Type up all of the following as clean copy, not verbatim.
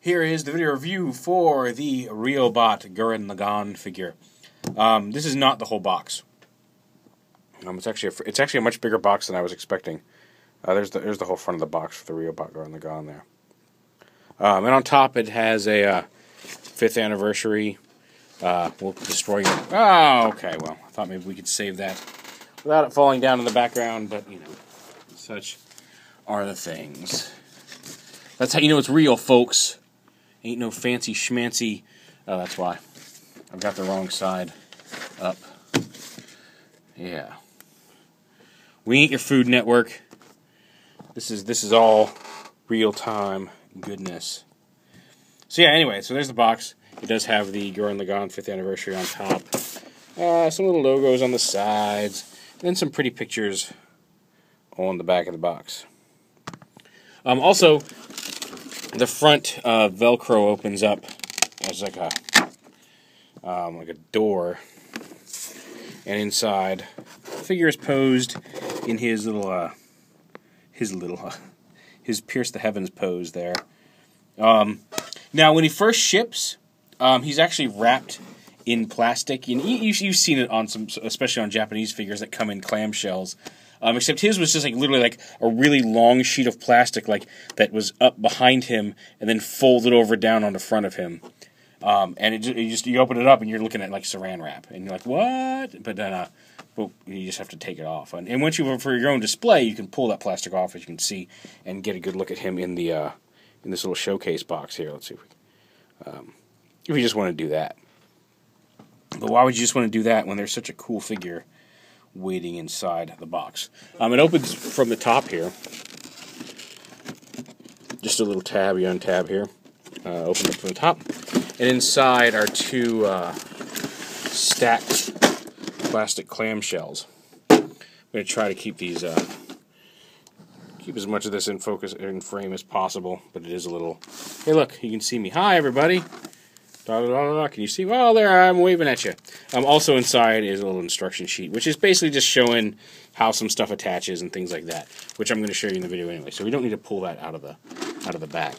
Here is the video review for the Riobot GURREN LAGANN figure. This is not the whole box. It's actually a much bigger box than I was expecting. There's the whole front of the box for the Riobot GURREN LAGANN there. And on top it has a 5th anniversary. We'll destroy it. Oh, okay. Well, I thought maybe we could save that without it falling down in the background, but you know, such are the things. That's how you know it's real, folks. Ain't no fancy schmancy. Oh, that's why. I've got the wrong side up. Yeah. We ain't your Food Network. This is all real-time goodness. So yeah, anyway, so there's the box. It does have the GURREN LAGANN 5th anniversary on top. Some little logos on the sides. And then some pretty pictures on the back of the box. Also, the front Velcro opens up as like a door, and inside, the figure is posed in his pierce the heavens pose there. Now, when he first ships, he's actually wrapped in plastic. You've seen it on especially on Japanese figures that come in clamshells. Except his was just literally like a really long sheet of plastic that was up behind him and then folded over down on the front of him. And you open it up and you're looking at like saran wrap and you're like, what? But then you just have to take it off. And once for your own display, you can pull that plastic off, as you can see, and get a good look at him in the in this little showcase box here. Let's see if you just want to do that. But why would you just want to do that when there's such a cool figure waiting inside the box? It opens from the top here. Just a little tab, you untab here. Open up from the top. And inside are two stacked plastic clamshells. I'm going to try to keep these, keep as much of this in focus, in frame as possible, but it is a little, hey look, you can see me. Hi everybody. Can you see? Well, there I'm waving at you. Also inside is a little instruction sheet, which is basically just showing how some stuff attaches and things like that, which I'm going to show you in the video anyway. So we don't need to pull that out of the bag.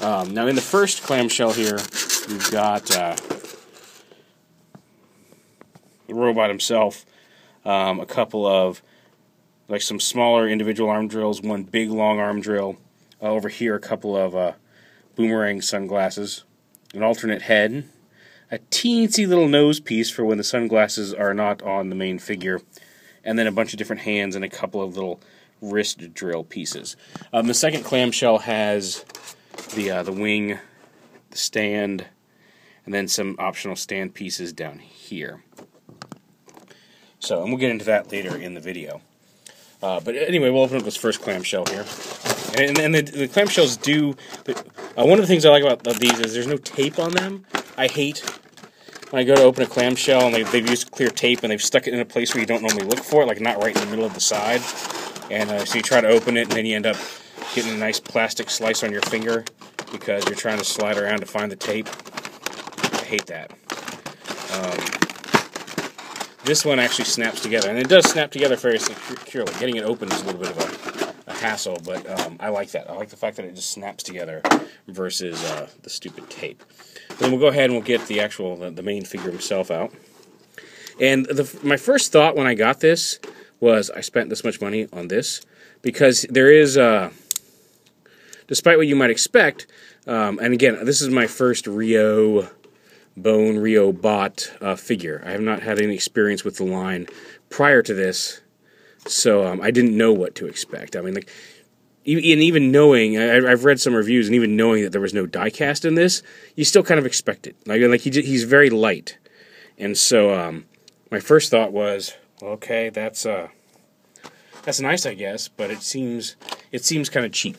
Now in the first clamshell here, we've got the robot himself, a couple of some smaller individual arm drills, one big long arm drill. Over here, a couple of boomerang sunglasses. An alternate head, a teensy little nose piece for when the sunglasses are not on the main figure, and then a bunch of different hands and a couple of little wrist drill pieces. The second clamshell has the wing, the stand, and then some optional stand pieces down here. And we'll get into that later in the video. But anyway, we'll open up this first clamshell here. And the clamshells do... one of the things I like about these is there's no tape on them. I hate when I go to open a clamshell and they've used clear tape and they've stuck it in a place where you don't normally look for it, like not right in the middle of the side. And so you try to open it and then you end up getting a nice plastic slice on your finger because you're trying to slide around to find the tape. I hate that. This one actually snaps together, and it does snap together very securely. Getting it open is a little bit of a hassle, but I like that. I like the fact that it just snaps together versus the stupid tape. Then we'll go ahead and we'll get the main figure himself out. And my first thought when I got this was I spent this much money on this because there is, despite what you might expect, and again, this is my first Riobot figure. I have not had any experience with the line prior to this, so I didn't know what to expect. I mean, even knowing, I've read some reviews, and even knowing that there was no die-cast in this, you still kind of expect it. He's very light, and so my first thought was, well, okay, that's nice, I guess, but it seems kind of cheap.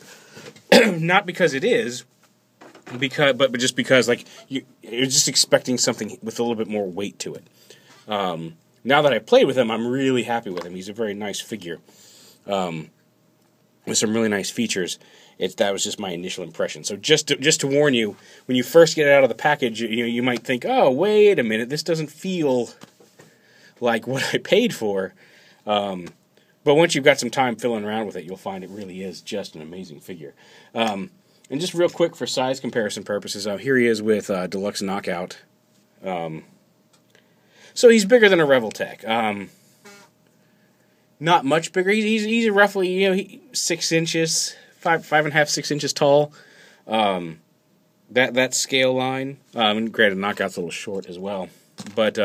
Not because it is. But just because you're just expecting something with a little bit more weight to it. Now that I've played with him, I'm really happy with him. He's a very nice figure with some really nice features. That was just my initial impression. So just to warn you, when you first get it out of the package, you might think, oh, wait a minute, this doesn't feel like what I paid for. But once you've got some time filling around with it, you'll find it really is just an amazing figure. And just real quick for size comparison purposes, here he is with Deluxe Knockout. So he's bigger than a Revoltech. Not much bigger. He's roughly 6 inches, 5.5, 6 inches tall. That scale line. And granted, Knockout's a little short as well, but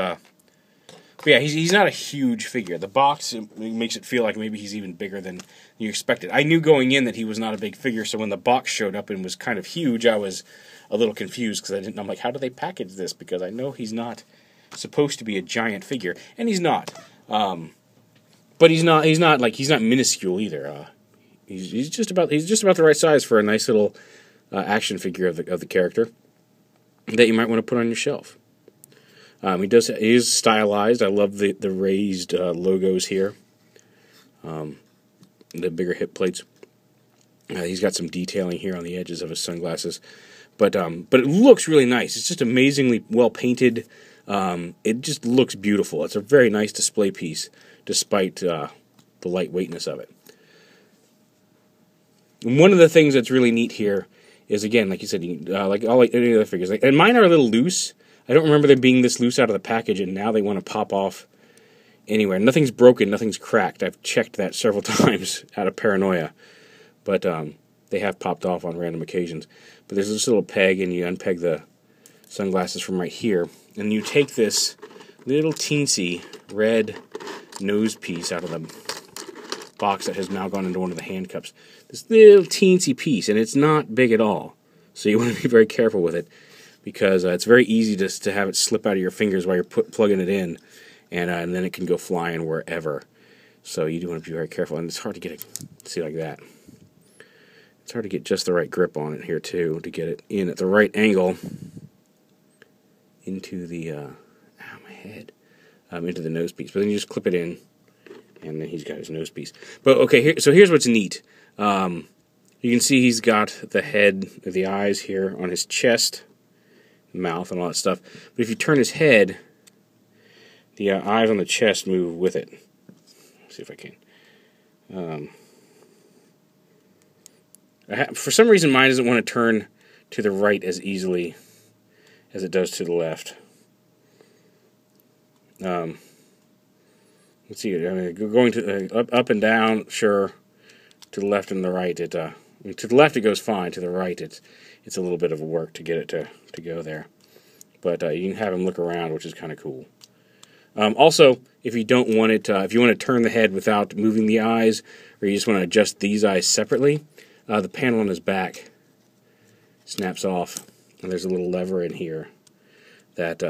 yeah, he's not a huge figure. The box makes it feel like maybe he's even bigger than you expected. I knew going in that he was not a big figure, so when the box showed up and was kind of huge, I was a little confused because I'm like, how do they package this? Because I know he's not supposed to be a giant figure, and he's not. But he's not minuscule either. He's just about the right size for a nice little action figure of the character that you might want to put on your shelf. He is stylized. I love the raised logos here. The bigger hip plates. He's got some detailing here on the edges of his sunglasses, but it looks really nice. It's just amazingly well painted. It just looks beautiful. It's a very nice display piece, despite the lightweightness of it. And one of the things that's really neat here is, again, like you said, like any other figures, and mine are a little loose. I don't remember them being this loose out of the package, and now they want to pop off anywhere. Nothing's broken, nothing's cracked. I've checked that several times out of paranoia, but they have popped off on random occasions. But there's this little peg, and you unpeg the sunglasses from right here, and you take this little teensy red nose piece out of the box that has now gone into one of the hand cups. This little teensy piece, and it's not big at all, so you want to be very careful with it, because it's very easy to have it slip out of your fingers while you're plugging it in, and then it can go flying wherever. So you do want to be very careful, and it's hard to get it, see, like that. It's hard to get just the right grip on it here too, to get it in at the right angle into the my head, into the nose piece. But then you just clip it in, and then he's got his nose piece. But okay, so here's what's neat. You can see he's got the head, the eyes here on his chest, mouth, and all that stuff. But if you turn his head, the eyes on the chest move with it. Let's see if I can. For some reason, mine doesn't want to turn to the right as easily as it does to the left. Let's see. I mean, going to up and down, sure. To the left and the right, to the left it goes fine. To the right, it's a little bit of a work to get it to go there. But you can have him look around, which is kind of cool. Also, if you don't want it, if you want to turn the head without moving the eyes, or you just want to adjust these eyes separately, the panel on his back snaps off, and there's a little lever in here that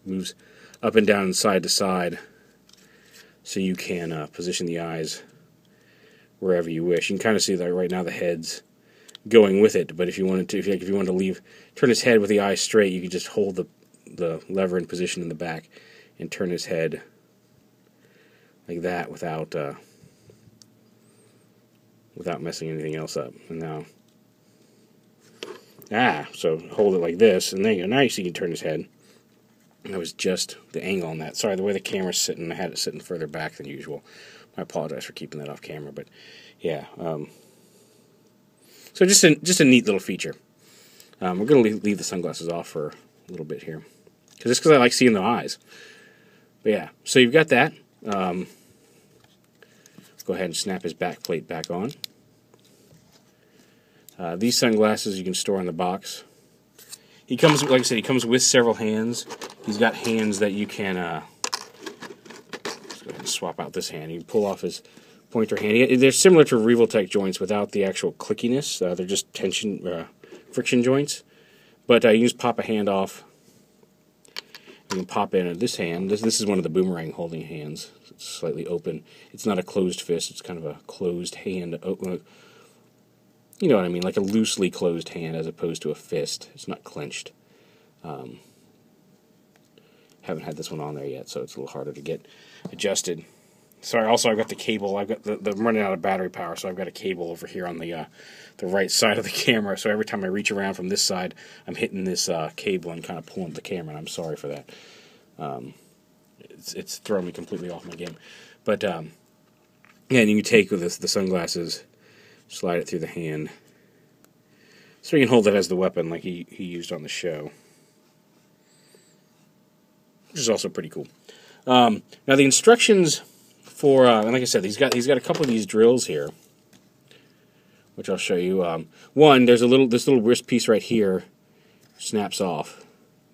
moves up and down and side to side, so you can position the eyes wherever you wish. You can kind of see that right now the head's going with it, but if you wanted to, if you wanted to turn his head with the eyes straight, you could just hold the lever in position in the back and turn his head like that without messing anything else up. And now, so hold it like this, and there you go. Now you see you can turn his head. That was just the angle on that. Sorry, the way the camera's sitting, I had it sitting further back than usual. I apologize for keeping that off camera, but yeah. So just a neat little feature. We're going to leave the sunglasses off for a little bit here, because I like seeing the eyes. But yeah, so you've got that. Go ahead and snap his back plate back on. These sunglasses you can store in the box. He comes, like I said, he comes with several hands. He's got hands that you can. Let's go ahead and swap out this hand. You can pull off his pointer hand. They're similar to Revoltech joints without the actual clickiness. They're just friction joints. But you can just pop a hand off. You can pop in this hand. This is one of the boomerang holding hands. It's slightly open. It's not a closed fist. It's kind of a closed hand. You know what I mean, like a loosely closed hand as opposed to a fist. It's not clenched. Haven't had this one on there yet, so it's a little harder to get adjusted. Sorry, also I've got the cable. I'm running out of battery power, so I've got a cable over here on the right side of the camera. So every time I reach around from this side, I'm hitting this cable and kind of pulling the camera, and I'm sorry for that. It's throwing me completely off my game. But, yeah, and you can take with the sunglasses, slide it through the hand, So you can hold it as the weapon like he used on the show. Which is also pretty cool. Now the instructions for, and like I said, he's got a couple of these drills here, which I'll show you. One, there's this little wrist piece right here, snaps off.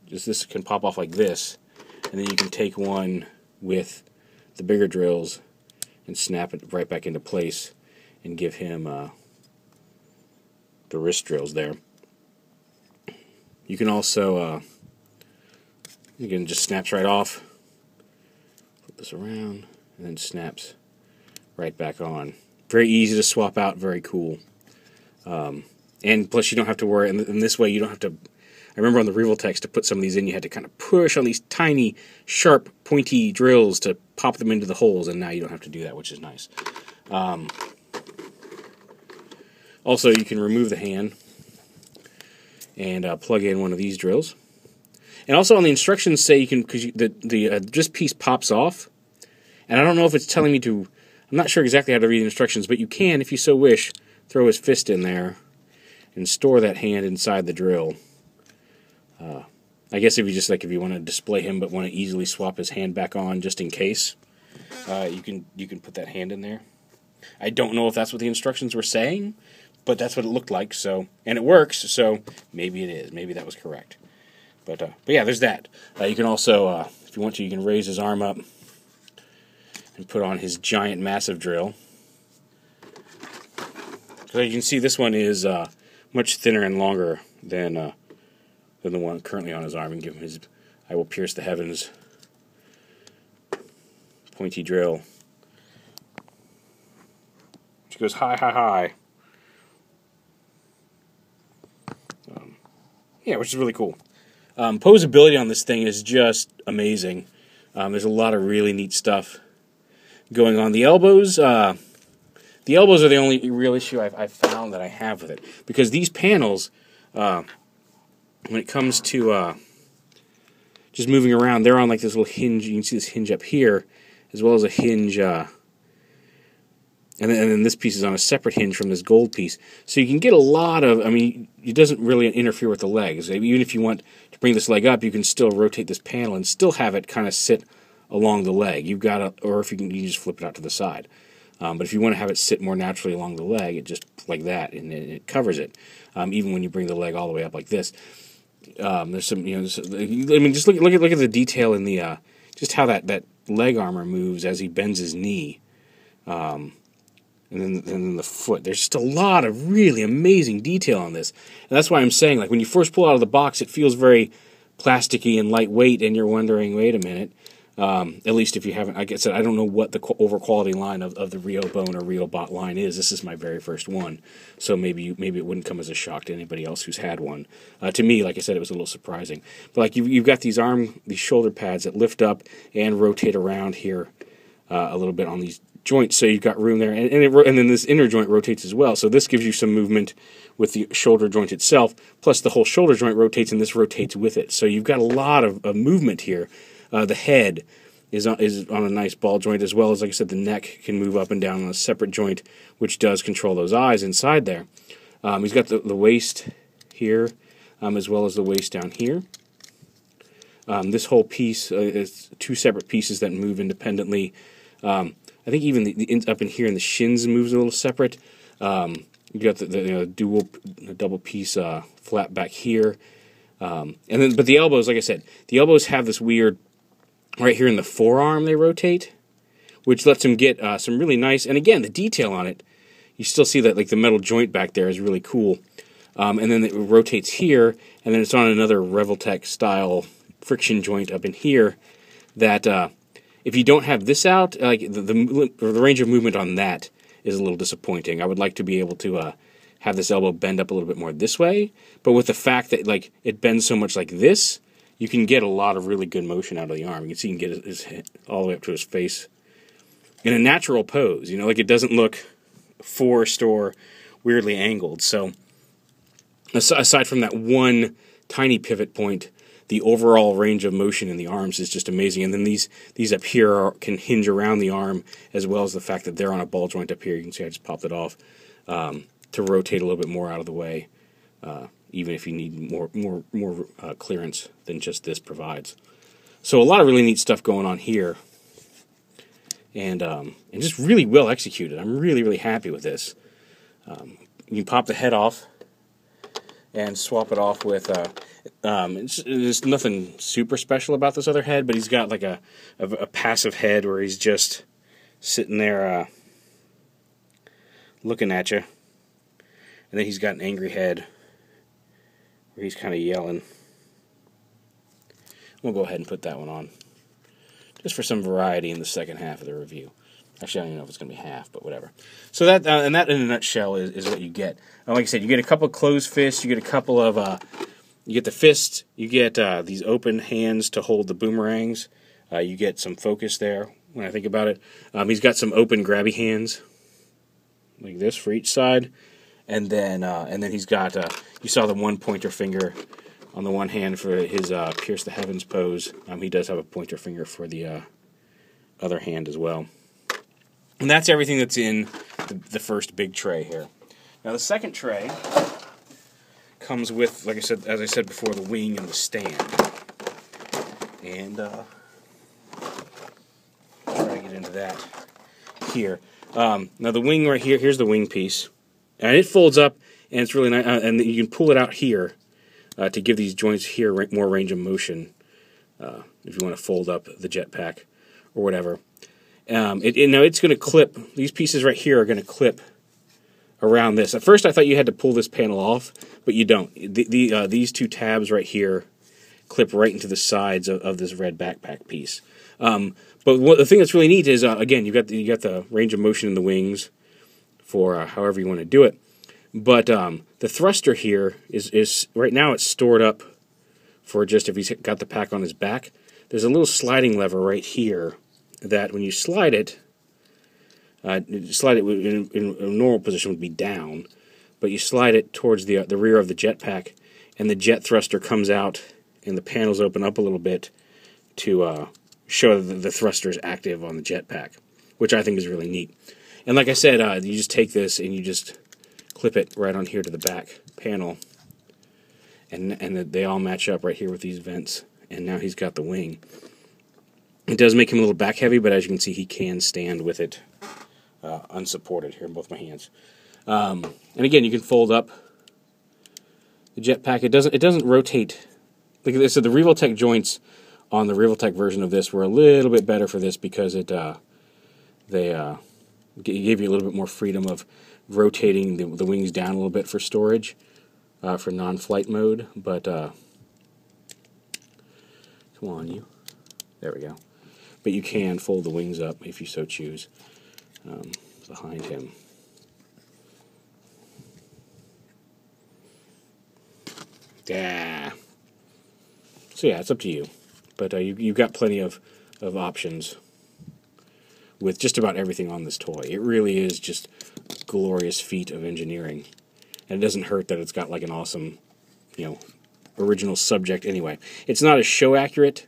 Just this can pop off like this, and then you can take one with the bigger drills and snap it right back into place and give him the wrist drills there. You can also, just snaps right off. Flip this around, and then snaps right back on. Very easy to swap out, very cool. And plus you don't have to worry, and this way you don't have to, I remember on the Riobot to put some of these in, you had to kind of push on these tiny, sharp, pointy drills to pop them into the holes, and now you don't have to do that, which is nice. Also, you can remove the hand and plug in one of these drills. And also on the instructions say you can, because this piece pops off, and I don't know if it's telling me to, I'm not sure exactly how to read the instructions, but you can, if you so wish, throw his fist in there and store that hand inside the drill. I guess if you want to display him but want to easily swap his hand back on just in case, you can put that hand in there. I don't know if that's what the instructions were saying, but that's what it looked like. So, and it works. So maybe it is. Maybe that was correct. But yeah, there's that. You can also, if you want to, you can raise his arm up and put on his giant, massive drill. So you can see this one is much thinner and longer than the one currently on his arm. And give him his "I will pierce the heavens" pointy drill, which goes high, high, high. Yeah, which is really cool. Posability on this thing is just amazing. There's a lot of really neat stuff going on. The elbows are the only real issue I've found that I have with it, because these panels, when it comes to just moving around, they're on like this little hinge. You can see this hinge up here, as well as a hinge, and then this piece is on a separate hinge from this gold piece. So you can get a lot of, I mean, it doesn't really interfere with the legs. Even if you want to bring this leg up, you can still rotate this panel and still have it kind of sit along the leg. You've got to, or if you just flip it out to the side. But if you want to have it sit more naturally along the leg, it just like that, and it covers it. Even when you bring the leg all the way up like this, there's some, I mean, just look at the detail in the, just how that leg armor moves as he bends his knee. And then the foot. There's just a lot of really amazing detail on this. And that's why I'm saying, like, when you first pull out of the box, it feels very plasticky and lightweight, and you're wondering, wait a minute. At least if you haven't, like I said, I don't know what the over-quality line of the Riobot or Riobot line is. This is my very first one. So maybe it wouldn't come as a shock to anybody else who's had one. To me, like I said, it was a little surprising. But like you've got these shoulder pads that lift up and rotate around here a little bit on these joints, so you've got room there, and then this inner joint rotates as well, so this gives you some movement with the shoulder joint itself, plus the whole shoulder joint rotates, and this rotates with it, so you've got a lot of movement here. The head is on a nice ball joint, as well as, like I said, the neck can move up and down on a separate joint, which does control those eyes inside there. He's got the waist here, as well as the waist down here. This whole piece is two separate pieces that move independently. I think even up in here in the shins moves a little separate. You got the double piece flap back here, but the elbows, like I said, the elbows have this weird right here in the forearm they rotate, which lets them get some really nice. And again, the detail on it, you still see that like the metal joint back there is really cool. And then it rotates here, and then it's on another Riobot style friction joint up in here that. If you don't have this out, like the range of movement on that is a little disappointing. I would like to be able to have this elbow bend up a little bit more this way, but with the fact that like it bends so much like this, you can get a lot of really good motion out of the arm. You can see he can get his head all the way up to his face in a natural pose. Like it doesn't look forced or weirdly angled. So aside from that one tiny pivot point, the overall range of motion in the arms is just amazing. And then these up here can hinge around the arm, as well as the fact that they're on a ball joint up here. You can see I just popped it off to rotate a little bit more out of the way. even if you need more clearance than just this provides. So a lot of really neat stuff going on here, and just really well executed. I'm really happy with this. You can pop the head off and swap it off with. There's nothing super special about this other head, but he's got like a passive head where he's just sitting there looking at you, and then he's got an angry head where he's kind of yelling. We'll go ahead and put that one on, just for some variety in the second half of the review. Actually, I don't even know if it's going to be half, but whatever. So that, and that in a nutshell is what you get. Like I said, you get a couple of closed fists, you get a couple of, you get the fists, you get these open hands to hold the boomerangs. You get some focus there, when I think about it. He's got some open grabby hands, like this for each side. And then he's got, you saw the one pointer finger on the one hand for his Pierce the Heavens pose. He does have a pointer finger for the other hand as well. And that's everything that's in the first big tray here. Now the second tray comes with, like I said, as I said before, the wing and the stand. And try to get into that here. Now the wing right here, here's the wing piece. And it folds up, and it's really nice. And you can pull it out here to give these joints here more range of motion if you want to fold up the jetpack or whatever. Now it's going to clip. These pieces right here are going to clip around this. At first, I thought you had to pull this panel off, but you don't. These two tabs right here clip right into the sides of this red backpack piece. But the thing that's really neat is, again, you got the range of motion in the wings for however you want to do it. But the thruster here is right now it's stored up for just if he's got the pack on his back. There's a little sliding lever right here that when you slide it in a normal position would be down, but you slide it towards the rear of the jetpack, and the jet thruster comes out, and the panels open up a little bit to show that the thruster is active on the jetpack, which I think is really neat. And like I said, you just take this and you just clip it right on here to the back panel, and they all match up right here with these vents. And now he's got the wing. It does make him a little back heavy, but as you can see, he can stand with it unsupported here in both my hands. And again, you can fold up the jetpack. It doesn't rotate. Like I said, the Riobot joints on the Riobot version of this were a little bit better for this because they gave you a little bit more freedom of rotating the wings down a little bit for storage for non-flight mode. But come on, you. There we go. But you can fold the wings up if you so choose behind him. Yeah. So yeah, it's up to you. But you've got plenty of options with just about everything on this toy. It really is just a glorious feat of engineering. And it doesn't hurt that it's got like an awesome, original subject anyway. It's not as show accurate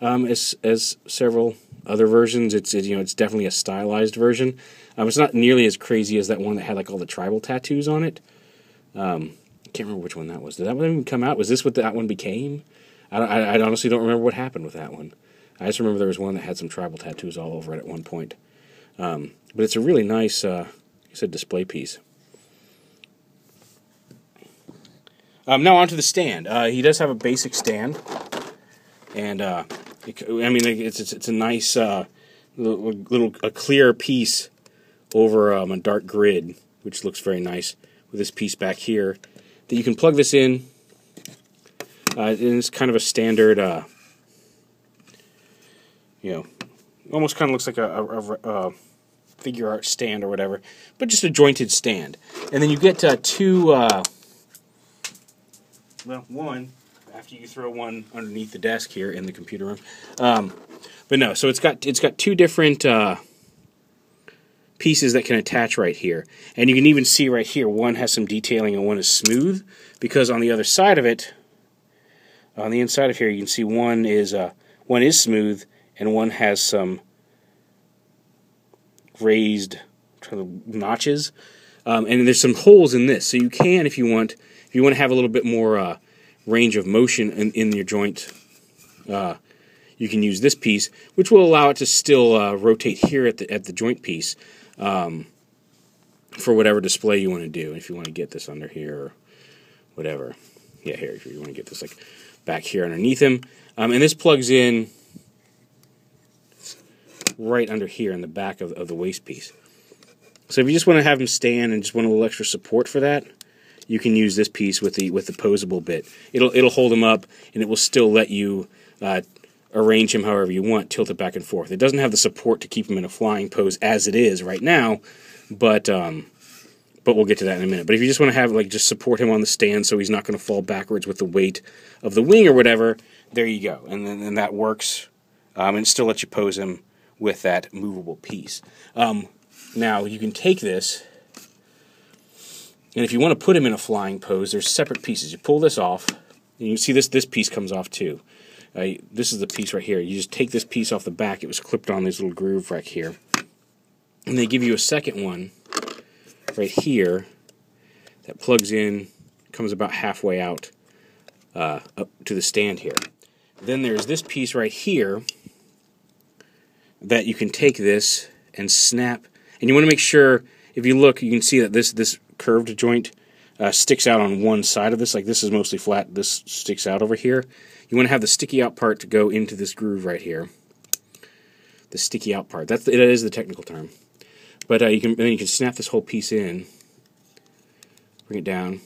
as several other versions. It's definitely a stylized version. It's not nearly as crazy as that one that had like all the tribal tattoos on it. I can't remember which one that was. Did that one even come out? Was this what that one became? I honestly don't remember what happened with that one. I just remember there was one that had some tribal tattoos all over it at one point. But it's a really nice, display piece. Now onto the stand. He does have a basic stand, and it's a nice a clear piece over a dark grid, which looks very nice with this piece back here that you can plug this in. And it's kind of a standard, almost kind of looks like a figure art stand or whatever, but just a jointed stand. And then you get two. One, after you throw one underneath the desk here in the computer room. But no, so it's got two different pieces that can attach right here. And you can even see right here, one has some detailing and one is smooth, because on the other side of it, on the inside of here, you can see one is smooth and one has some raised notches. And there's some holes in this, so you can, if you want, If you want to have a little bit more range of motion in your joint, you can use this piece, which will allow it to still rotate here at the joint piece for whatever display you want to do. If you want to get this under here or whatever. Yeah, here, if you want to get this like back here underneath him. And this plugs in right under here in the back of the waist piece. So if you just want to have him stand and just want a little extra support for that, you can use this piece with the posable bit. It'll hold him up, and it will still let you arrange him however you want, tilt it back and forth. It doesn't have the support to keep him in a flying pose as it is right now, but we'll get to that in a minute. But if you just want to have just support him on the stand so he's not going to fall backwards with the weight of the wing or whatever, there you go. And then that works, and it still lets you pose him with that movable piece. Now you can take this, and if you want to put him in a flying pose, there's separate pieces. You pull this off, and you see this piece comes off too. This is the piece right here. You just take this piece off the back. It was clipped on this little groove right here. And they give you a second one right here that plugs in, comes about halfway out up to the stand here. Then there's this piece right here that you can take this and snap. And you want to make sure, if you look, you can see that this curved joint sticks out on one side of this. Like this is mostly flat. This sticks out over here. You want to have the sticky out part to go into this groove right here. The sticky out part. It is the technical term. But then you can snap this whole piece in. Bring it down.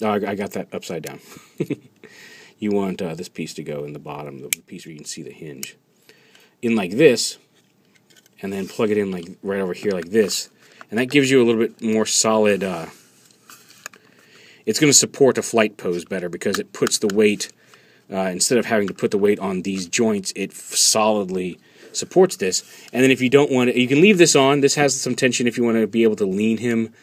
Oh, I got that upside down. You want this piece to go in the bottom, the piece where you can see the hinge. In like this, and then plug it in like right over here like this. And that gives you a little bit more solid... it's going to support a flight pose better because it puts the weight... instead of having to put the weight on these joints, it solidly supports this. And then if you don't want it, you can leave this on. This has some tension if you want to be able to lean him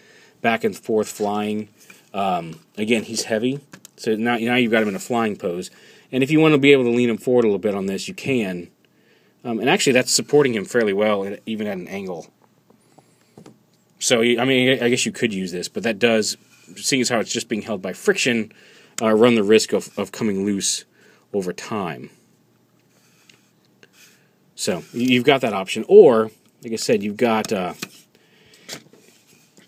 back and forth flying. Again, he's heavy, so now you've got him in a flying pose. And if you want to be able to lean him forward a little bit on this, you can. And actually, that's supporting him fairly well, even at an angle. So, I mean, I guess you could use this, but that does, seeing as how it's just being held by friction, run the risk of coming loose over time. So you've got that option, or like I said, you've got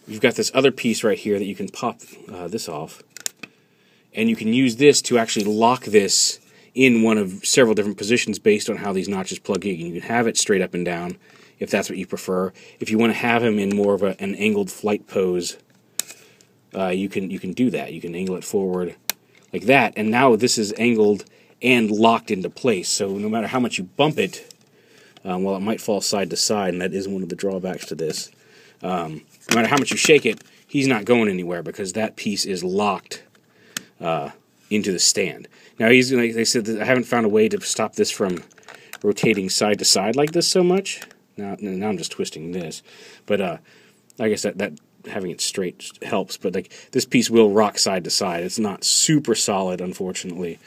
this other piece right here that you can pop this off, and you can use this to actually lock this in one of several different positions based on how these notches plug in. You can have it straight up and down if that's what you prefer. If you want to have him in more of an angled flight pose, you can do that. You can angle it forward like that, and now this is angled and locked into place. So no matter how much you bump it, while it might fall side to side, and that is one of the drawbacks to this, no matter how much you shake it, he's not going anywhere because that piece is locked into the stand. Now, like they said, I haven't found a way to stop this from rotating side to side like this so much. Now I'm just twisting this, but I guess that having it straight helps. But like this piece will rock side to side. It's not super solid, unfortunately,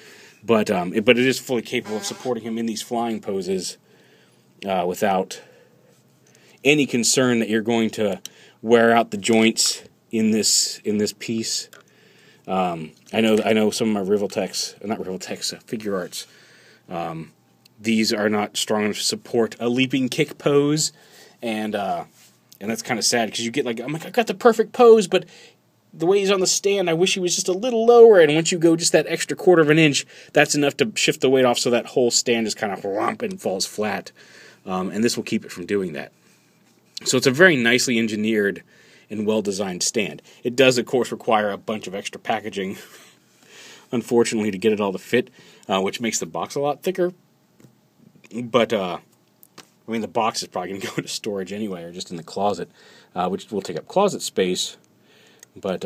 but it is fully capable of supporting him in these flying poses without any concern that you're going to wear out the joints in this piece. I know some of my Figure Arts. These are not strong enough to support a leaping kick pose, and that's kind of sad because you get I'm like, I got the perfect pose, but the way he's on the stand, I wish he was just a little lower. And once you go just that extra quarter of an inch, that's enough to shift the weight off so that whole stand just kind of whomp and falls flat. And this will keep it from doing that. So it's a very nicely engineered and well-designed stand. It does, of course, require a bunch of extra packaging, unfortunately, to get it all to fit, which makes the box a lot thicker. But, I mean, the box is probably going to go into storage anyway, or just in the closet, which will take up closet space. But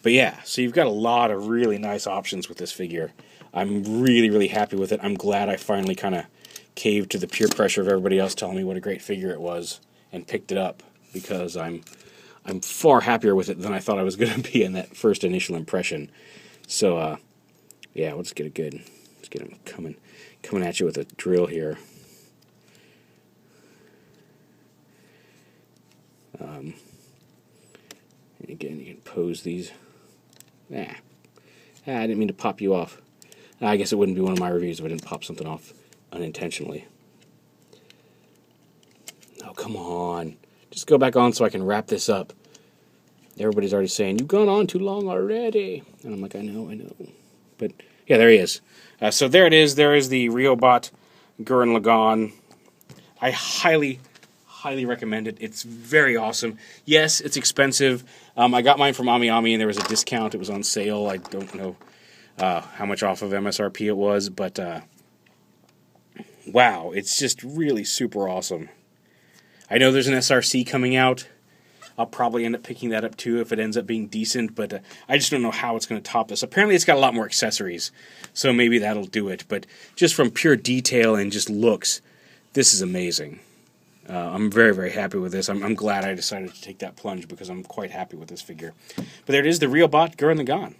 yeah, so you've got a lot of really nice options with this figure. I'm really, really happy with it. I'm glad I finally kind of caved to the peer pressure of everybody else telling me what a great figure it was and picked it up, because I'm far happier with it than I thought I was going to be in that first initial impression. So, yeah, we'll just get it good. Let's get him coming at you with a drill here. And again, you can pose these. I didn't mean to pop you off. I guess it wouldn't be one of my reviews if I didn't pop something off unintentionally. Oh, come on. Just go back on so I can wrap this up. Everybody's already saying, you've gone on too long already. And I'm like, I know. But, yeah, there he is. So there it is. There is the Riobot GURREN LAGANN. I highly recommend it. It's very awesome. Yes, it's expensive. I got mine from AmiAmi, and there was a discount. It was on sale. I don't know how much off of MSRP it was, but wow, it's just really super awesome. I know there's an SRC coming out. I'll probably end up picking that up too if it ends up being decent, but I just don't know how it's going to top this. Apparently it's got a lot more accessories, so maybe that'll do it. But just from pure detail and just looks, this is amazing. I'm very, very happy with this. I'm glad I decided to take that plunge because I'm quite happy with this figure. But there it is, the Riobot GURREN LAGANN.